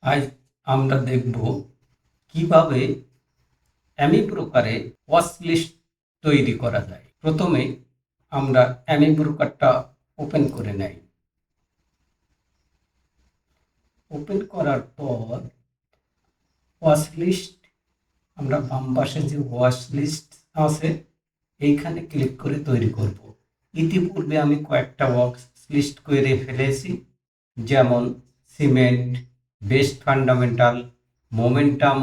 আজ আমরা দেখব কিভাবে অ্যামি ব্রোকারে ওয়াচ লিস্ট তৈরি করা যায়। প্রথমে আমরা অ্যামি ব্রোকারটা ওপেন করে নেই। ওপেন করার পর ওয়াচ লিস্ট, আমরা বাম পাশে যে ওয়াচ লিস্ট আছে এইখানে ক্লিক করে তৈরি করব। ইতিপূর্বে আমি কয়েকটা ওয়াচ লিস্ট করে ফেলেছি, যেমন cement, best fundamental, momentum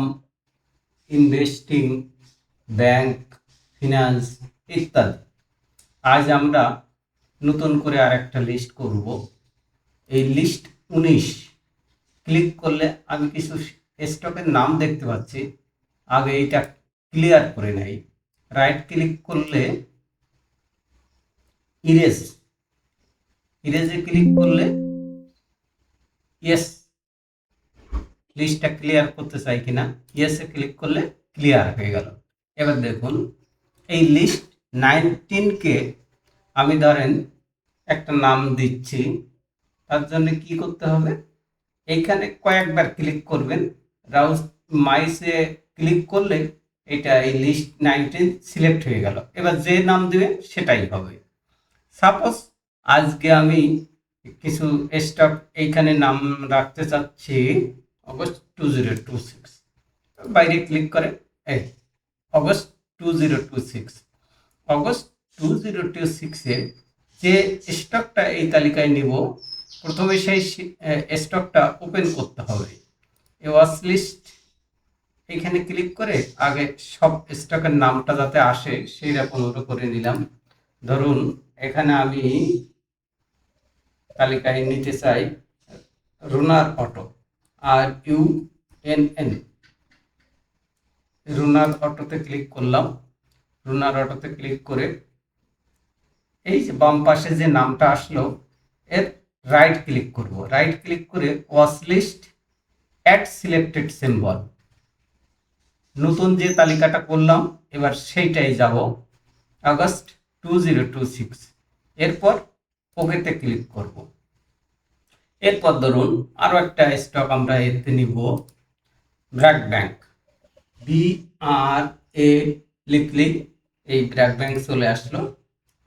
investing, bank, finance ইত্যাদি। আজ আমরা নতুন করে আরেকটা লিস্ট করব। এই লিস্ট 19 ক্লিক করলে আমি কিছু স্টকের নাম দেখতে পাচ্ছি। আগে এইটা ক্লিয়ার করে নেই। রাইট ক্লিক করলে ইরেজে ক্লিক করলে ইয়েস, লিস্টটা ক্লিয়ার করতে চাই কিনা, ইয়েসে ক্লিক করলে ক্লিয়ার হয়ে গেল। এবার দেখুন এই লিস্ট 19কে আমি ধরেন একটা নাম দিচ্ছি। তার জন্য কি করতে হবে, এইখানে কয়েকবার ক্লিক করবেন। ব্রাউজ মাইসে ক্লিক করলে এটা এই লিস্ট 19 সিলেক্ট হয়ে গেল। এবার যে নাম দেবেন সেটাই হবে। সাপোজ আজকে আমি কিছু স্টক এইখানে নাম রাখতে চাচ্ছি অগস্ট 2026। বাইরে ক্লিক করে এই অগস্ট 2026, অগস্ট 2026-এ যে স্টকটা এই তালিকায় নিব, প্রথমে সেই স্টকটা ওপেন করতে হবে। এই ওয়াচ লিস্ট এখানে ক্লিক করে আগে সব স্টকের নামটা যাতে আসে সেই রকম করে নিলাম। ধরুন এখানে আমি তালিকায় নিতে চাই রুনার অটো, RUNN। রুনার অটোতে ক্লিক করলাম। রুনার অটোতে ক্লিক করে এই যে বাম পাশে যে নামটা আসলো এর রাইট ক্লিক করব। রাইট ক্লিক করে watch list add selected symbol, নতুন যে তালিকাটা করলাম এবার সেইটাই যাব, আগস্ট 2026। এরপর ওকেতে ক্লিক করব। এরপর ধরুন আরও একটা স্টক আমরা এতে নিব, ব্র্যাক ব্যাংক, BRA লিখলেই এই ব্র্যাক ব্যাংক চলে আসলো।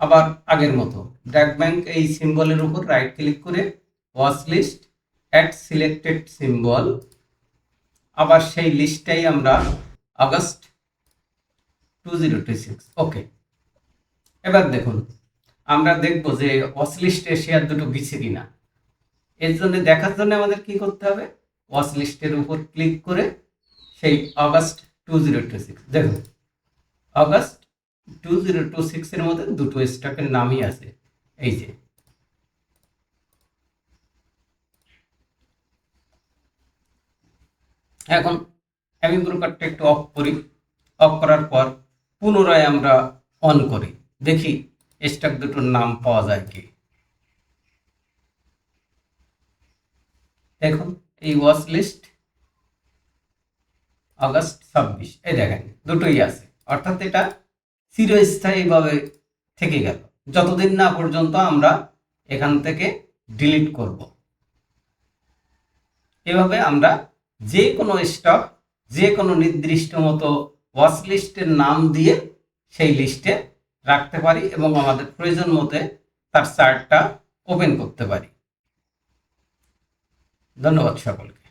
আবার আগের মতো ব্র্যাক ব্যাংক এই সিম্বলের উপর রাইট ক্লিক করে watch list add selected symbol, আবার সেই লিস্টটাই আমরা আগস্ট 2026। ওকে, এবার দেখুন আমরা দেখব যে ওয়াচ লিস্টে শেয়ার দুটো গেছে কিনা। এর জন্য দেখার জন্য আমাদের কি করতে হবে, ওয়াচ লিস্টের উপর ক্লিক করে সেই আগস্ট 2026 দেখুন, আগস্ট 2026 এর মধ্যে দুটো স্টকের নামই আছে। এই যে এখন আমি ব্রোকারটা একটু অফ করি। অফ করার পর পুনরায় আমরা অন করি, দেখি স্টক দুটোর নাম পাওয়া যায় কি। দেখুন এই ওয়াচ লিস্ট আগস্ট 26, এই দেখেন দুটোই আছে। অর্থাৎ এটা চিরস্থায়ীভাবে থেকে গেল, যতদিন না পর্যন্ত আমরা এখান থেকে ডিলিট করব। এভাবে আমরা যে কোনো স্টক যে কোনো নির্দিষ্ট মতো ওয়াচ লিস্টের নাম দিয়ে সেই লিস্টে রাখতে পারি এবং আমাদের প্রয়োজন মতে তার চার্টটা ওপেন করতে পারি। ধন্যবাদ সকলকে।